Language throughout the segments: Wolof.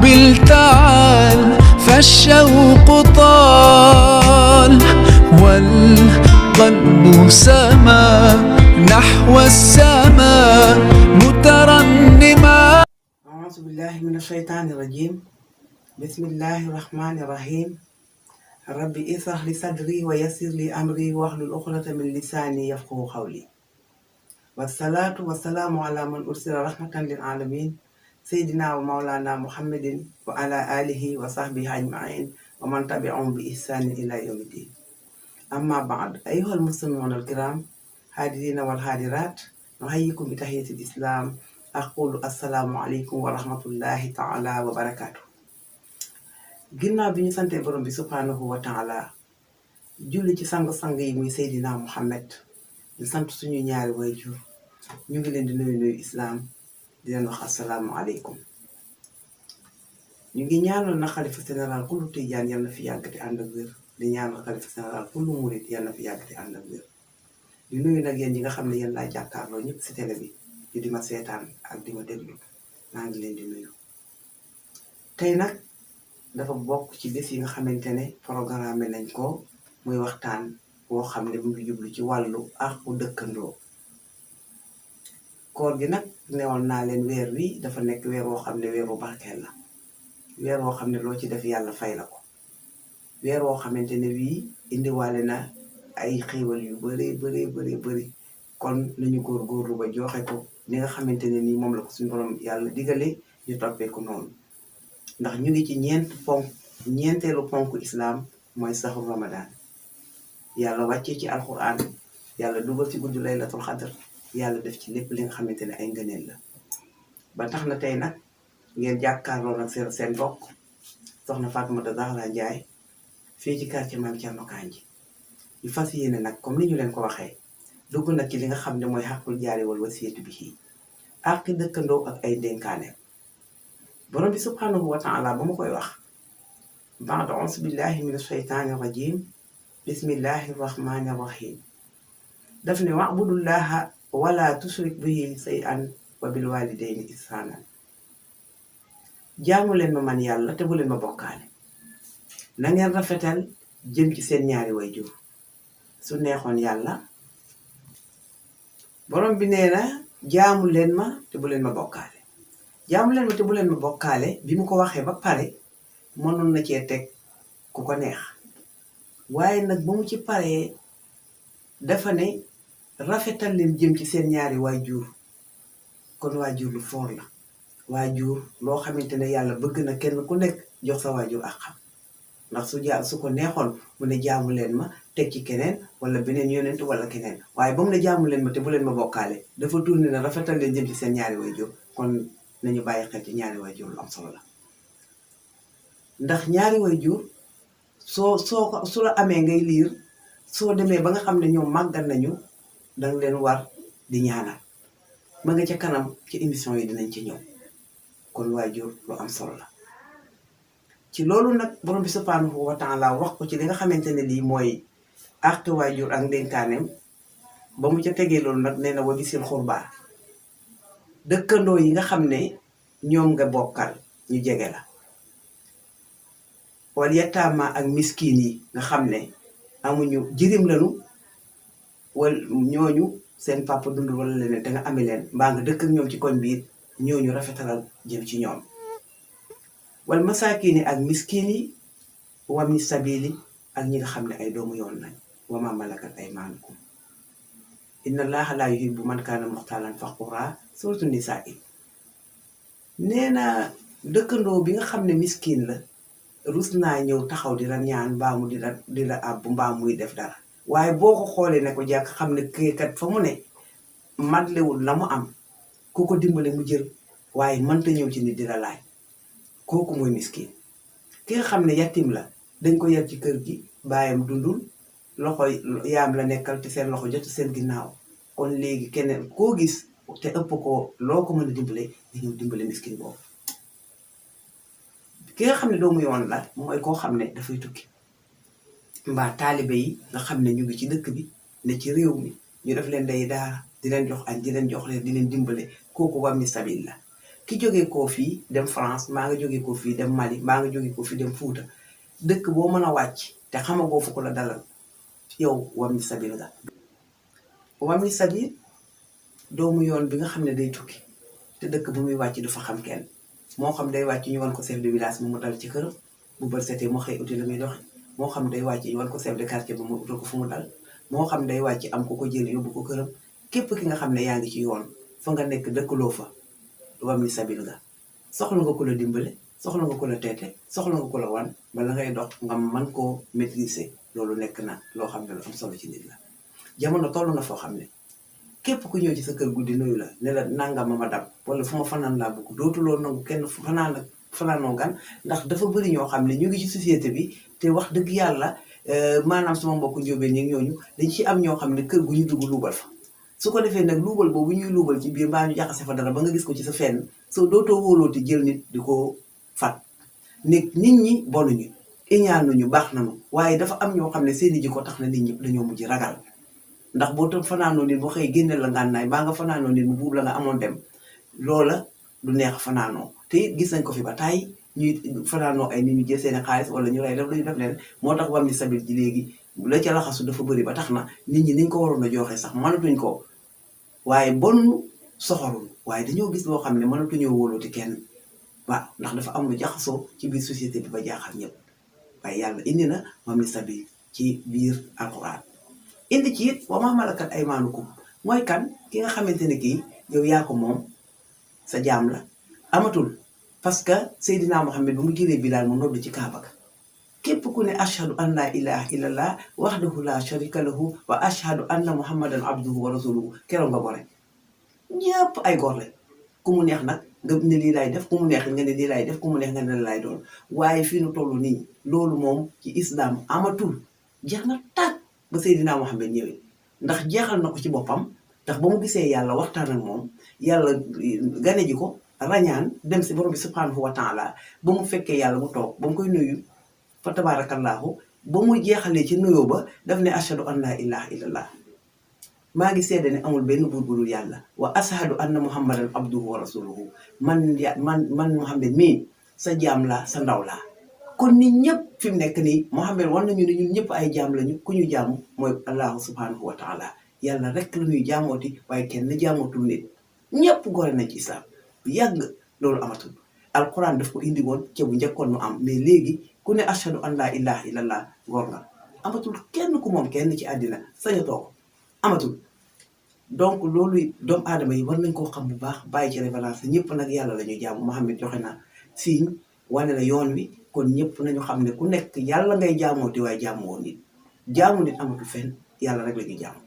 حمل تعال فالشوق طال والقلب سما نحو السماء مترنما. أعوذ بالله من الشيطان الرجيم. بسم الله الرحمن الرحيم. ربي اشرح لي صدري ويسر لي أمري واحلل عقدة من لساني يفقهوا قولي. والصلاة والسلام على من أرسل رحمة للعالمين سيدنا ومولانا محمد وعلى آله وصحبه أجمعين ومن تبعهم بإحسان إلى يوم الدين. أما بعد، أيها المسلمون الكرام حاضرين والحاضرات، نحييكم بتحية الإسلام. أقول السلام عليكم ورحمة الله تعالى وبركاته. ginnaaw bi ñu sante borom bi subhanahu wa taala julli ci sang-sang yi muy Seydina Muhammad di sant suñu ñaari waajur, ñu ngi leen di nuyu islaam di leen wax assalaamu aleykum. ñu ngi ñaanal na xalifa général kullu tijaan yal na fi yàgg te ànd ak wér, di ñaanal xalifa général kullu murit yal na fi yàgg te ànd ak wér. di nuyu nag yéen ñi nga xam ne yéen laa jàkkaarloo ñëpp si télé bi di ma seetaan ak di ma déglu, maa ngi leen di nuyu. tey nag dafa bokk ci bés yi nga xamante ne programme nañ ko muy waxtaan boo xam ne mu ngi jublu ci wàllu àqu dëkkandoo. koor gi nag newoon naa leen weer wi dafa nekk weer woo xam ne weeru barkeel la, weer woo xam ne loo ci def yàlla fay la ko, weer woo xamante ne wii indiwaale na ay xéewal yu bëri. kon nañu góorgóorlu ba joxe ko ni nga xamante ne nii moom la ko suñu borom yàlla digale ñu toppee ko noonu. ndax ñu ngi ci ñeenteelu ponk islaam mooy saxu ramadan. yàlla wàccee ci alquran, yàlla dugal ci guddi laylatul xadr, yàlla def ci lépp li nga xamante ne ay ngëneel la. ba tax na tey nag ngeen jàkkaarloo nag seen bokk soxna Fatoumata Zahra Ndiaye fii ci quartier Mame Thierno Kandji. ñu fas yéene nag comme ni ñu leen ko waxee dugg nag ci li nga xam ne mooy xaqul jaari wal wasiyatu bihi, àq dëkkandoo ak ay dénkaaneem. borom bi subhanahu wa taala ba ma koy wax baada auzu billahi min asheytaani rajim bismillahi rahmani rahim daf ne wa'budullaha wala tushrik bihi shay'an wa bil walidayni ihsanan. jaamu leen ma man yàlla te bu leen ma bokkaale, na ngeen rafetal jëm ci seen ñaari wayjur. su neexoon yàlla borom bi nee na jaamu leen ma te bu leen ma bokkaale. jaamu leen ma te bu leen ma bokkaale bi mu ko waxee ba pare mënoon na cee teg ku ko neex, waaye nag ba mu ci paree dafa ne rafetal leen jëm ci seen ñaari waajur. kon waajur lu foor la, waajur loo xamante ne yàlla bëgg na kenn ku nekk jox sa waajur ak xam. ndax su ko neexoon mu ne jaamu leen ma teg ci keneen wala beneen yonent wala keneen, waaye ba mu ne jaamu leen ma te bu leen ma bokkaale dafa tourné na rafetal leen jëm ci seen ñaari waajur. kon nañu bàyyi xel ci ñaari waajur lu am solo la, ndax ñaari waajur su la amee ngay liir, soo demee ba nga xam ne ñoom màggal nañu danga leen war di ñaanal. ma nga ca kanam ci émission yi dinañ ci ñëw. kon waajur lu am solo la. ci loolu nag borom bi subhanahu wa taala wax ko ci li nga xamante ne lii mooy àq waajur ak ndénkaaneem. ba mu ca tegee loolu nag nee na wa bisil xurbaa, dëkkandoo yi nga xam ne ñoom nga bokkal ñu jege la. wal yataama ak miskin yi nga xam ne amuñu jirim lañu, wal ñooñu seen papa dund wala leneen te nga ame leen mbaa nga dëkk ak ñoom ci koñ biir, ñooñu rafetalal jëm ci ñoom. wal masaakin ak miskin yi wabni sabili ak ñi nga xam ne ay doomu yoon lañ. wa ma malakat aymaanukum inna allaha la yuhibbu man kaana muxtaalan faxuura, suratu nisaa yi. nee na dëkkandoo bi nga xam ne miskin la rus naa ñëw taxaw di la ñaan mbaamu di la àbb mbaa muy def dara, waaye boo ko xoolee ne ko jàkk xam ne kéekat fa mu ne matlewul la mu am, ku ko dimbale mu jël, waaye mënta ñëw ci nit di la laaj. kooku mooy miskin. ki nga xam ne yatim la dañ ko yar ci kër gi, baayam dundul, loxo yaam la nekkal te seen loxo jotu seen ginnaaw. kon léegi keneen koo gis te ëpp ko loo ko mën a dimbale di ñëw dimbale miskin boobu. ki nga xam ne doomu yoon la mooy koo xam ne dafay tukki, mbaa taalibe yi nga xam ne ñu ngi ci dëkk bi ne ci réew mi, ñu def leen day daara di leen jox añ di leen jox leen di leen dimbale, kooku wàmmi sabil la. ki jógee koo fii dem France maa nga jógee koo fii dem Mali maa nga jógee koo fii dem Fuuta dëkk boo mën a wàcc te xamagoo fu ko la dalal yow wammi sabil nga. wammi sabil doomu yoon bi nga xam ne day tukki te dëkk bu muy wàcc du fa xam kenn moo xam day wàcc ñu wan ko chef de village mu dal ci këram bu bët setee mu xëy uti la muy doxi moo xam day wàcc ñu wan ko chef de quartier ba mu utal ko fu mu dal moo xam day wàcc am ku ko jël yóbbu ko këram képp ki nga xam ne yaa ngi ci yoon fa nga nekk dëkkaloo fa wammi sabil nga. soxla nga ko la dimbale soxla nga ko la teete soxla nga ko la wan bala ngay dox nga mën koo maîtriser loolu nekk na loo xam ne lu am solo ci nit la. jamono toll na foo xam ne képp ku ñëw ci sa kër guddi nuyu la ne la nangam ma dab wala fu ma fanaan laa bëgg dootuloo nangu kenn fanaanoo gan ndax dafa bëri ñoo xam ne ñu ngi ci société bi te wax dëgg yàlla maanaam sama mbokku njóobeen ñi ñooñu dañ ci am ñoo xam ne kër gu ñu dugg luubal fa. su ko defee nag luubal boobu ñuy luubal ci biir mbaa ñu jaxase fa dara ba nga gis ko ci sa fenn soo dootoo wóolooti jël nit di ko fat nit ñi bonuñu iñaanuñu baax nañu waaye dafa am ñoo xam ne seeni jikko tax na nit ñi dañoo mujj ragal ndax boo tam fanaanoo nit bu xëy génne la ngànnaay baa nga fanaanoo nit bu buub la nga amoon dem loola du neex fanaanoo te it gis nañ ko fi ba tàyyi ñuy fanaanoo ay nit ñu jël seeni xaalis wala ñu rey def lañu def leen moo tax wammi sabil ji léegi la ca laxasu dafa bëri ba tax na nit ñi niñ ko waroon a joxe sax mënatuñ ko waaye bon soxorul waaye dañoo gis loo xam ne mënatuñoo wóolooti kenn waaw ndax dafa am lu jaxasoo ci biir société bi ba jaaxal ñëpp waaye yàlla indi na wammi sabil ci biir alquran indi ci it wa maa malakat aymaanukum mooy kan ki nga xamante ne kii yow yaa ko moom sa jaam la amatul parce que Seydina Muhammad ba mu jëlee Bilaal mu nodd ci Kaaba ga képp ku ne ashhadu an laa ilaha illallah wahdahu la sharika lahu wa ashhadu anna muhammadan abduhu wa rasuluhu keroog nga gore ñëpp ay góor lañ ku mu neex nag nga ne lii laay def ku mu neex nga ne lii laay def ku mu neex nga ne la laay doon waaye fii nu toll nii loolu moom ci islam amatul jeex na tàkk ba Seydina Muhammad ñëwee ndax jeexal na ko ci boppam ndax ba mu gisee yàlla waxtaan ak moom yàlla gane ji ko rañaan dem si borom bi subhanahu wa taala ba mu fekkee yàlla mu toog ba mu koy nuyu fa tabarakallahu ba mu jeexalee ci nuyoo ba daf ne ashhadu an laa ilaha illallah maa ngi seede ne amul benn buur bu dul yàlla wa ashhadu anna muhammadan abduhu wa rasuluhu man Muhammad mii sa jaam laa sa ndaw laa kon nit ñëpp fi mu nekk nii Muhammad war nañu ne ñun ñëpp ay jaam lañu ku ñu jaamu mooy allahu subhanahu wa taala yàlla rek la ñuy jaamooti waaye kenn jaamootul nit ñëpp gore nañ ci islam bu yàgg loolu amatul alquran daf ko indi woon ca bu njëkkoon mu am mais léegi ku ne ashhadu an laa ilaha illallah góor nga amatul kenn ku moom kenn ci àddina sañatoo ko amatul donc loolu doomu aadama yi war nañ koo xam bu baax bàyyi ci référence ñëpp nag yàlla la ñuy jaamu Muhammad joxe na signe wane na yoon wi kon ñëpp nañu xam ne ku nekk yàlla ngay jaamooti waaye jaamoo nit jaamu nit amatul fenn yàlla rek la ñuy jaamu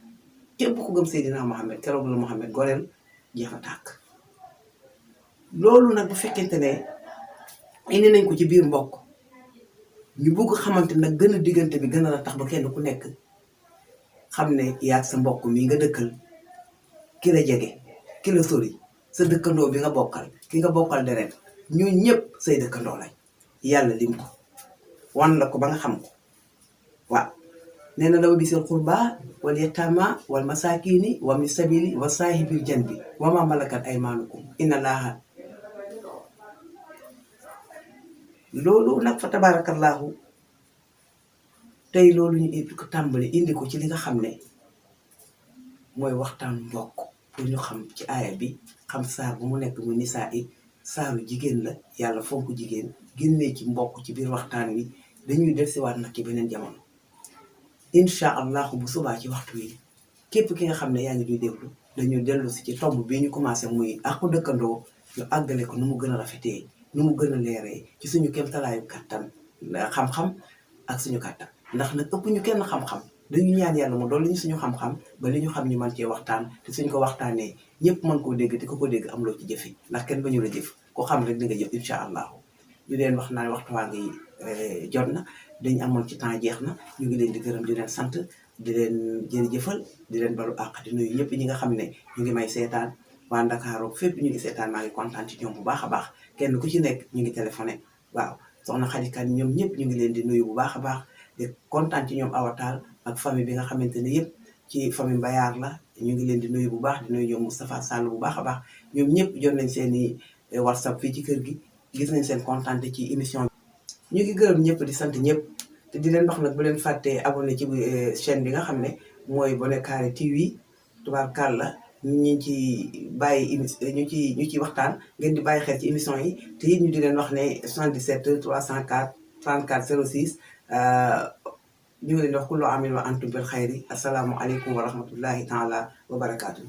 képp ku gëm Seydina Muhammad keroog la Muhammad goreel jeex a tàkk loolu nag bu fekkente ne indi nañ ko ci biir mbokk ñu bëgg xamante nag gën a diggante bi gën a la tax ba kenn ku nekk xam ne yaag sa mbokk mi nga dëkkal ki la jege ki la sori sa dëkkandoo bi nga bokkal ki nga bokkal deret ñoo ñëpp say dëkkandoo lañ yàlla lim ko wan la ko ba nga xam ko waaw nee na dawa bisil qurba wal yatama wal masakini wa min sabili wa saahibil janbi wa ma malakat aymaanukum inna allaha loolu nag fa tabarakallahu tey loolu ñu indi ko tàmbali indi ko ci li nga xam ne mooy waxtaan mbokk pour ñu xam ci aaya bi xam saar bu mu nekk mu nisaa i saaru jigéen la yàlla fonk jigéen génnee ci mbokk ci biir waxtaan wi dañuy dellusiwaat nag ci beneen jamono incha allahu bu subaa ci waxtu wi képp ki nga xam ne yaa ngi ñuy déglu dañuy dellu si ci tomb bii ñu commencé muy àqu dëkkandoo ñu àggale ko nu mu gën a rafetee nu mu gën a leeree ci suñu kéemtalaayu kattan xam-xam ak suñu kattan ndax nag ëpp ñu kenn xam-xam dañu ñaan yàlla mu dolli ñu suñu xam-xam ba li ñu xam ñu mën cee waxtaan te suñ ko waxtaanee ñëpp mën koo dégg te ku ko dégg am loo ci jëfe ndax kenn ba ñu la jëf ko xam rek di nga jëf incha allahu ñu leen wax naa waxtu waa ngi jot na dañ amoon ci temps jeex na ñu ngi leen di gërëm di leen sant di leen jërëjëfal di leen balu àq di nuyu ñëpp ñi nga xam ne ñu ngi may seetaan waa Ndakaaru fépp ñu ngi seetaan maa ngi kontaan ci ñoom bu baax a baax kenn ku ci nekk ñu ngi téléphoné waaw soxna xadikat ñoom ñëpp ñu ngi leen di nuyu bu baax a baax di kontaan ci ñoom awataal ak famille bi nga xamante ne yëpp ci famille Mbayaar la ñu ngi leen di nuyu bu baax di nuyu ñoom Moustapha Sall bu baax a baax ñoom ñëpp jot nañ seen i WhatsApp fii ci kër gi gis nañ seen kontaan ci émission bi. ñu ngi gërëm ñëpp di sant ñëpp te di leen wax nag bu leen fàttee abonné ci chaîne bi nga xam ne mooy Boné Carré TV tubaarkàlla ñu ci bàyyi ñu ci waxtaan ngeen di bàyyi xel ci émission yi te it ñu di leen wax ne 77 304 34 06 ñu ngi leen di wax kullu aamin wa antum bil xayri asalaamu aleykum wa rahmatullahi taala wa barakaatu.